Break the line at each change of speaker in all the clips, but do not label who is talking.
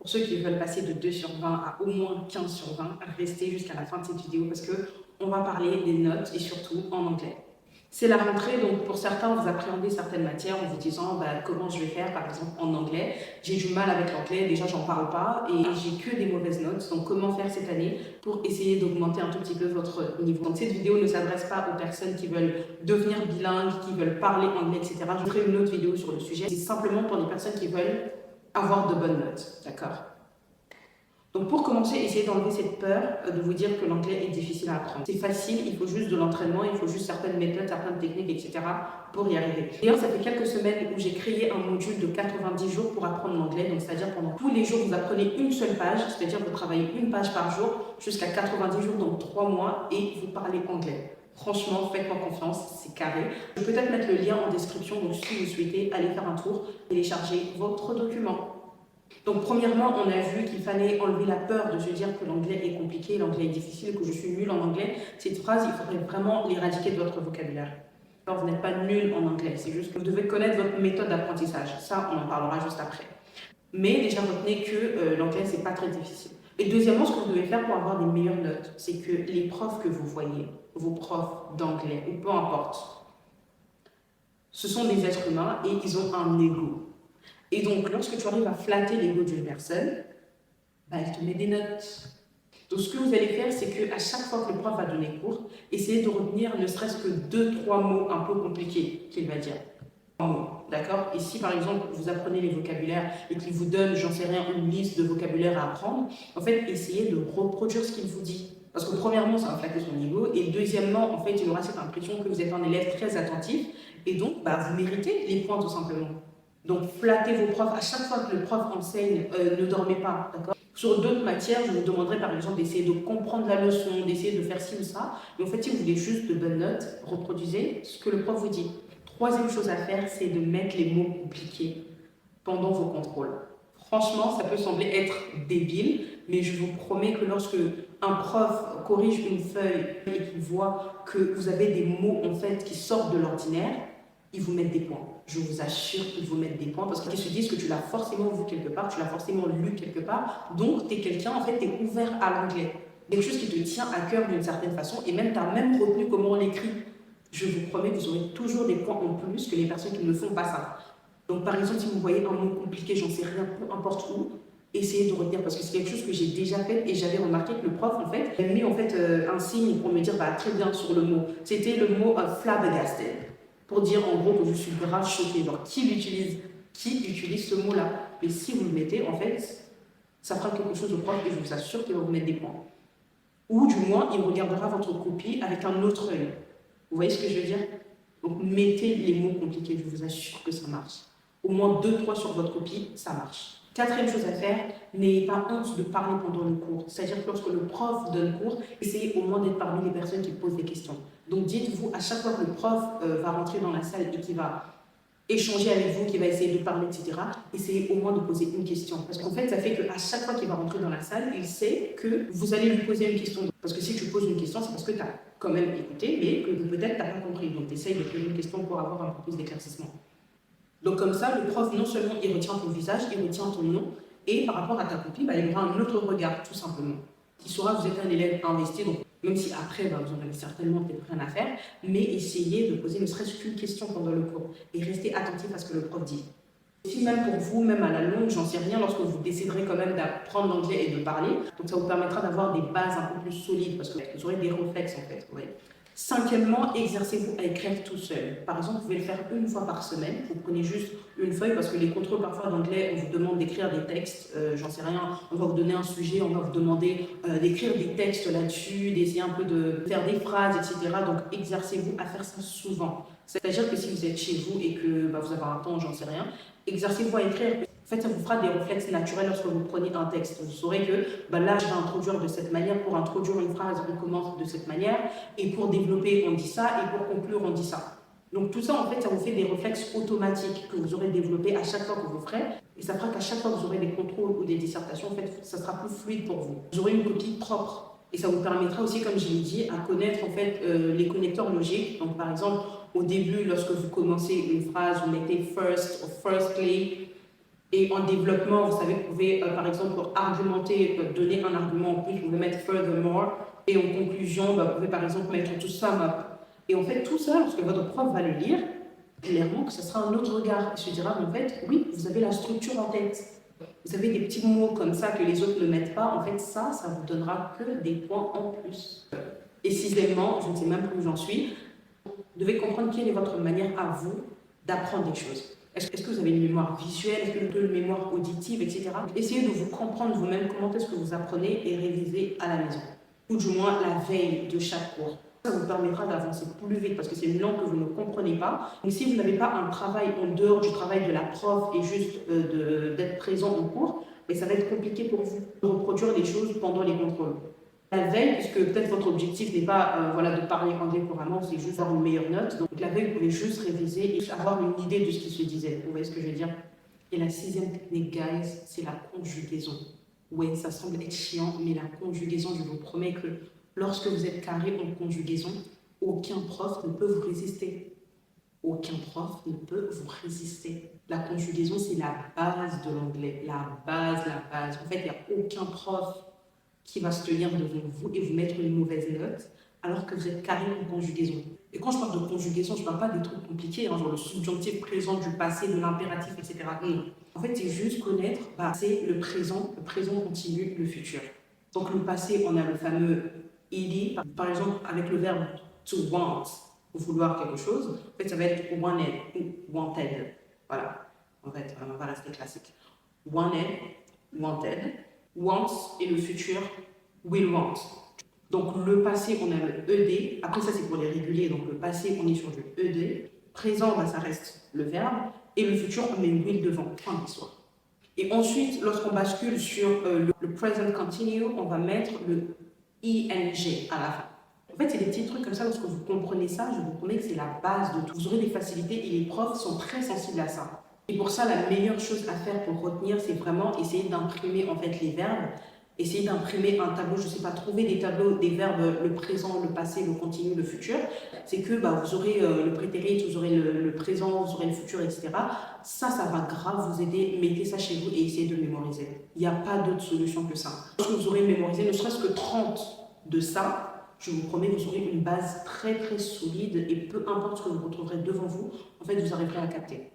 Pour ceux qui veulent passer de 2 sur 20 à au moins 15 sur 20, restez jusqu'à la fin de cette vidéo parce qu'on va parler des notes et surtout en anglais. C'est la rentrée, donc pour certains, vous appréhendez certaines matières en vous disant comment je vais faire, par exemple en anglais. J'ai du mal avec l'anglais, déjà j'en parle pas et j'ai que des mauvaises notes. Donc comment faire cette année pour essayer d'augmenter un tout petit peu votre niveau. Donc cette vidéo ne s'adresse pas aux personnes qui veulent devenir bilingues, qui veulent parler anglais, etc. Je ferai une autre vidéo sur le sujet. C'est simplement pour les personnes qui veulent avoir de bonnes notes, d'accord? Donc pour commencer, essayez d'enlever cette peur de vous dire que l'anglais est difficile à apprendre. C'est facile, il faut juste de l'entraînement, il faut juste certaines méthodes, certaines techniques, etc. pour y arriver. D'ailleurs, ça fait quelques semaines où j'ai créé un module de 90 jours pour apprendre l'anglais. Donc c'est-à-dire pendant tous les jours, vous apprenez une seule page, c'est-à-dire vous travaillez une page par jour jusqu'à 90 jours, donc 3 mois, et vous parlez anglais. Franchement, faites-moi confiance, c'est carré. Je vais peut-être mettre le lien en description, donc si vous souhaitez, allez faire un tour, télécharger votre document. Donc premièrement, on a vu qu'il fallait enlever la peur de se dire que l'anglais est compliqué, l'anglais est difficile, que je suis nulle en anglais. Cette phrase, il faudrait vraiment l'éradiquer de votre vocabulaire. Alors, vous n'êtes pas nul en anglais, c'est juste que vous devez connaître votre méthode d'apprentissage. Ça, on en parlera juste après. Mais déjà, retenez que l'anglais, c'est pas très difficile. Et deuxièmement, ce que vous devez faire pour avoir des meilleures notes, c'est que les profs que vous voyez, vos profs d'anglais, ou peu importe, ce sont des êtres humains et ils ont un ego. Et donc, lorsque tu arrives à flatter l'ego d'une personne, elle te met des notes. Donc, ce que vous allez faire, c'est qu'à chaque fois que le prof va donner cours, essayez de retenir ne serait-ce que 2-3 mots un peu compliqués qu'il va dire. D'accord? Et si par exemple vous apprenez les vocabulaires et qu'il vous donne, j'en sais rien, une liste de vocabulaire à apprendre, en fait, essayez de reproduire ce qu'il vous dit. Parce que premièrement, ça va flatter son ego, et deuxièmement, en fait, il aura cette impression que vous êtes un élève très attentif, et donc, vous méritez les points tout simplement. Donc, flattez vos profs. À chaque fois que le prof enseigne, ne dormez pas, d'accord? Sur d'autres matières, je vous demanderai par exemple d'essayer de comprendre la leçon, d'essayer de faire ci ou ça. Et en fait, si vous voulez juste de bonnes notes, reproduisez ce que le prof vous dit. Troisième chose à faire, c'est de mettre les mots compliqués pendant vos contrôles. Franchement, ça peut sembler être débile, mais je vous promets que lorsque un prof corrige une feuille et qu'il voit que vous avez des mots en fait qui sortent de l'ordinaire, ils vous mettent des points. Je vous assure qu'ils vous mettent des points parce qu'ils se disent que tu l'as forcément vu quelque part, tu l'as forcément lu quelque part, donc tu es quelqu'un, en fait, tu es ouvert à l'anglais. Quelque chose qui te tient à cœur d'une certaine façon et même tu as même retenu comment on l'écrit. Je vous promets que vous aurez toujours des points en plus que les personnes qui ne font pas ça. Donc par exemple, si vous voyez un mot compliqué, j'en sais rien, peu importe où, essayez de retenir parce que c'est quelque chose que j'ai déjà fait et j'avais remarqué que le prof en fait avait mis en fait un signe pour me dire très bien sur le mot. C'était le mot flabbergasted pour dire en gros que je suis grave choquée. Genre qui utilise ce mot-là? Mais si vous le mettez, en fait, ça fera quelque chose au prof et je vous assure qu'il va vous mettre des points. Ou du moins, il regardera votre copie avec un autre œil. Vous voyez ce que je veux dire? Donc mettez les mots compliqués, je vous assure que ça marche. Au moins 2-3 sur votre copie, ça marche. Quatrième chose à faire, n'ayez pas honte de parler pendant le cours. C'est-à-dire que lorsque le prof donne cours, essayez au moins d'être parmi les personnes qui posent des questions. Donc dites-vous, à chaque fois que le prof va rentrer dans la salle et qui va échanger avec vous, qui va essayer de parler, etc., essayez au moins de poser une question. Parce qu'en fait, ça fait qu'à chaque fois qu'il va rentrer dans la salle, il sait que vous allez lui poser une question. Parce que si tu poses une question, c'est parce que tu as quand même écouté, mais que peut-être tu n'as pas compris. Donc, essaye de poser une question pour avoir un peu plus d'éclaircissement. Donc, comme ça, le prof, non seulement il retient ton visage, il retient ton nom, et par rapport à ta copie, il aura un autre regard, tout simplement, qui saura que vous êtes un élève investi. Donc, même si après, vous en avez certainement peut-être rien à faire, mais essayez de poser ne serait-ce qu'une question pendant le cours et restez attentif à ce que le prof dit. Si même pour vous, même à la longue, j'en sais rien, lorsque vous déciderez quand même d'apprendre l'anglais et de parler, donc ça vous permettra d'avoir des bases un peu plus solides parce que vous aurez des réflexes en fait. Ouais. Cinquièmement, exercez-vous à écrire tout seul. Par exemple, vous pouvez le faire une fois par semaine. Vous prenez juste une feuille parce que les contrôles parfois d'anglais, on vous demande d'écrire des textes, j'en sais rien, on va vous donner un sujet, on va vous demander d'écrire des textes là-dessus, d'essayer un peu de faire des phrases, etc. Donc exercez-vous à faire ça souvent. C'est-à-dire que si vous êtes chez vous et que vous avez un temps, j'en sais rien, exercez-vous à écrire. En fait, ça vous fera des réflexes naturels lorsque vous prenez un texte. Vous saurez que là, je vais introduire de cette manière. Pour introduire une phrase, on commence de cette manière. Et pour développer, on dit ça. Et pour conclure, on dit ça. Donc tout ça, en fait, ça vous fait des réflexes automatiques que vous aurez développés à chaque fois que vous ferez. Et ça fera qu'à chaque fois que vous aurez des contrôles ou des dissertations, en fait, ça sera plus fluide pour vous. Vous aurez une copie propre. Et ça vous permettra aussi, comme je l'ai dit, à connaître en fait les connecteurs logiques. Donc par exemple, au début, lorsque vous commencez une phrase, vous mettez first ou firstly. Et en développement, vous savez, vous pouvez, par exemple, pour argumenter, donner un argument en plus, vous pouvez mettre furthermore. Et en conclusion, vous pouvez par exemple mettre to sum up. Et en fait, tout ça, lorsque votre prof va le lire, clairement que ce sera un autre regard. Il se dira, en fait, oui, vous avez la structure en tête. Vous avez des petits mots comme ça que les autres ne mettent pas. En fait, ça vous donnera que des points en plus. Et sixièmement, je ne sais même plus où j'en suis, vous devez comprendre quelle est votre manière à vous d'apprendre des choses. Est-ce que vous avez une mémoire visuelle, est-ce que vous avez une mémoire auditive, etc. Essayez de vous comprendre vous-même comment est-ce que vous apprenez et révisez à la maison. Ou du moins la veille de chaque cours. Ça vous permettra d'avancer plus vite parce que c'est une langue que vous ne comprenez pas. Donc si vous n'avez pas un travail en dehors du travail de la prof et juste d'être présent au cours, mais ça va être compliqué pour vous de reproduire les choses pendant les contrôles. La veille, puisque peut-être votre objectif n'est pas de parler anglais couramment, c'est juste avoir une meilleure note. Donc la veille, vous pouvez juste réviser et avoir une idée de ce qui se disait. Vous voyez ce que je veux dire? Et la sixième technique, guys, c'est la conjugaison. Ouais, ça semble être chiant, mais la conjugaison, je vous promets que lorsque vous êtes carré en conjugaison, aucun prof ne peut vous résister. Aucun prof ne peut vous résister. La conjugaison, c'est la base de l'anglais. La base. En fait, il n'y a aucun prof qui va se tenir devant vous et vous mettre une mauvaise note alors que vous êtes carré en conjugaison. Et quand je parle de conjugaison, je ne parle pas des trucs compliqués, genre le subjonctif présent du passé, de l'impératif, etc. Non. En fait, c'est juste connaître, c'est le présent continu, le futur. Donc le passé, on a le fameux ed, par exemple avec le verbe to want, vouloir quelque chose. En fait, ça va être wanted ou wanted. Voilà. En fait, on va rester classique. Wanted, wanted. Want et le futur will want. Donc le passé, on a le ED. Après ça, c'est pour les réguliers. Donc le passé, on est sur du ED. Présent, ça reste le verbe. Et le futur, on met will devant. Fin de l'histoire. Et ensuite, lorsqu'on bascule sur le present continue, on va mettre le ing à la fin. En fait, c'est des petits trucs comme ça. Lorsque vous comprenez ça, je vous promets que c'est la base de tout. Vous aurez des facilités et les profs sont très sensibles à ça. Et pour ça, la meilleure chose à faire pour retenir, c'est vraiment essayer d'imprimer en fait les verbes. Essayer d'imprimer un tableau, je ne sais pas, trouver des tableaux, des verbes, le présent, le passé, le continu, le futur. C'est que vous aurez le prétérit, vous aurez le présent, vous aurez le futur, etc. Ça va grave vous aider. Mettez ça chez vous et essayez de mémoriser. Il n'y a pas d'autre solution que ça. Lorsque vous aurez mémorisé ne serait-ce que 30 de ça, je vous promets, vous aurez une base très très solide et peu importe ce que vous retrouverez devant vous, en fait, vous arriverez à capter.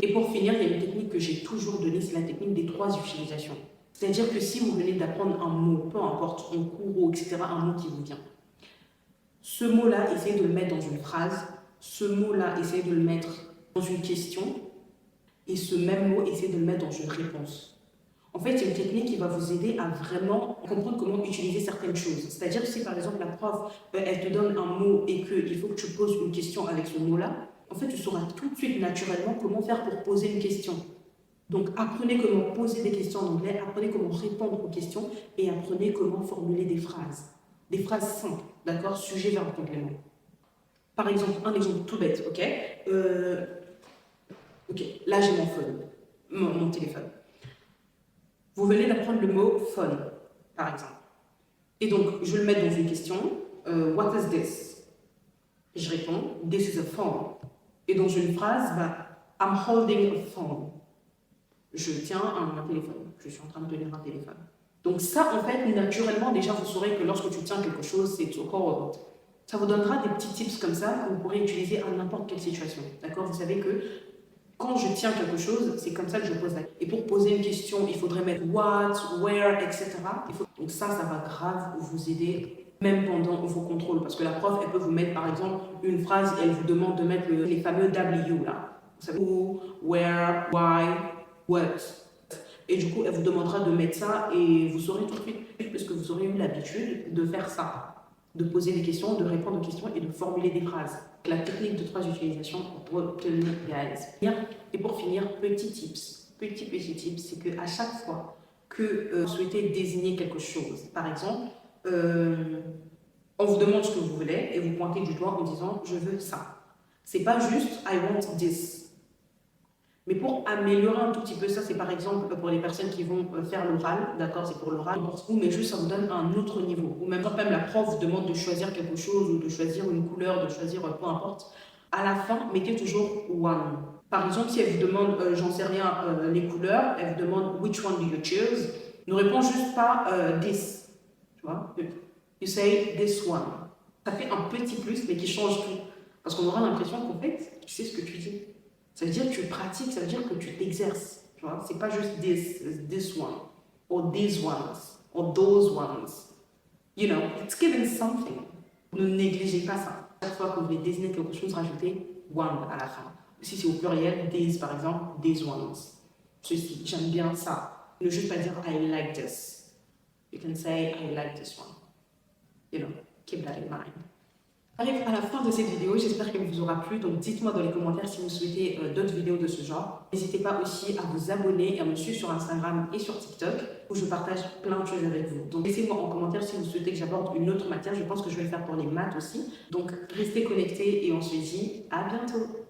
Et pour finir, il y a une technique que j'ai toujours donnée, c'est la technique des 3 utilisations. C'est-à-dire que si vous venez d'apprendre un mot, peu importe, en cours ou etc., un mot qui vous vient, ce mot-là, essayez de le mettre dans une phrase, ce mot-là, essayez de le mettre dans une question, et ce même mot, essayez de le mettre dans une réponse. En fait, c'est une technique qui va vous aider à vraiment comprendre comment utiliser certaines choses. C'est-à-dire que si par exemple la prof, elle te donne un mot et qu'il faut que tu poses une question avec ce mot-là, en fait, tu sauras tout de suite naturellement comment faire pour poser une question. Donc, apprenez comment poser des questions en anglais, apprenez comment répondre aux questions et apprenez comment formuler des phrases. Des phrases simples, d'accord? Sujet, verbe, complément. Par exemple, un exemple tout bête, ok? Ok, là j'ai mon téléphone. Vous venez d'apprendre le mot phone, par exemple. Et donc, je vais le mettre dans une question. What is this? Je réponds, this is a phone. Et dans une phrase, I'm holding a phone. Je tiens un téléphone. Je suis en train de tenir un téléphone. Donc ça, en fait, naturellement, déjà, vous saurez que lorsque tu tiens quelque chose, c'est to hold. Ça vous donnera des petits tips comme ça que vous pourrez utiliser à n'importe quelle situation. D'accord? Vous savez que quand je tiens quelque chose, c'est comme ça que je pose la question. Et pour poser une question, il faudrait mettre what, where, etc. Donc ça va grave vous aider même pendant vos contrôles. Parce que la prof, elle peut vous mettre, par exemple, une phrase et elle vous demande de mettre les fameux W là. Vous savez, who, where, why, what. Et du coup, elle vous demandera de mettre ça et vous saurez tout de suite, parce que vous aurez eu l'habitude de faire ça. De poser des questions, de répondre aux questions et de formuler des phrases. La technique de 3 utilisations pour retenir, guys. Et pour finir, petit tips, c'est qu'à chaque fois que vous souhaitez désigner quelque chose, par exemple, on vous demande ce que vous voulez et vous pointez du doigt en disant « je veux ça ». C'est pas juste « I want this ». Mais pour améliorer un tout petit peu ça, c'est par exemple pour les personnes qui vont faire l'oral, d'accord, c'est pour l'oral, mais juste ça vous donne un autre niveau. Ou même quand même la prof vous demande de choisir quelque chose ou de choisir une couleur, de choisir peu importe. À la fin, mettez toujours one. Par exemple, si elle vous demande, j'en sais rien, les couleurs, elle vous demande which one do you choose, ne réponds juste pas this. Tu vois? You say this one. Ça fait un petit plus, mais qui change tout. Parce qu'on aura l'impression qu'en fait, tu sais ce que tu dis. Ça veut dire que tu pratiques, ça veut dire que tu t'exerces. Tu vois? C'est pas juste this one, or these ones, or those ones. You know, it's given something. Ne négligez pas ça. Chaque fois que vous voulez désigner quelque chose, rajoutez one à la fin. Si c'est au pluriel, these par exemple, these ones. Ceci, j'aime bien ça. Ne juste pas dire I like this. You can say I like this one. You know, keep that in mind. Arrive à la fin de cette vidéo, j'espère qu'elle vous aura plu, donc dites-moi dans les commentaires si vous souhaitez d'autres vidéos de ce genre. N'hésitez pas aussi à vous abonner et à me suivre sur Instagram et sur TikTok où je partage plein de choses avec vous. Donc laissez-moi en commentaire si vous souhaitez que j'aborde une autre matière, je pense que je vais le faire pour les maths aussi. Donc restez connectés et on se dit à bientôt.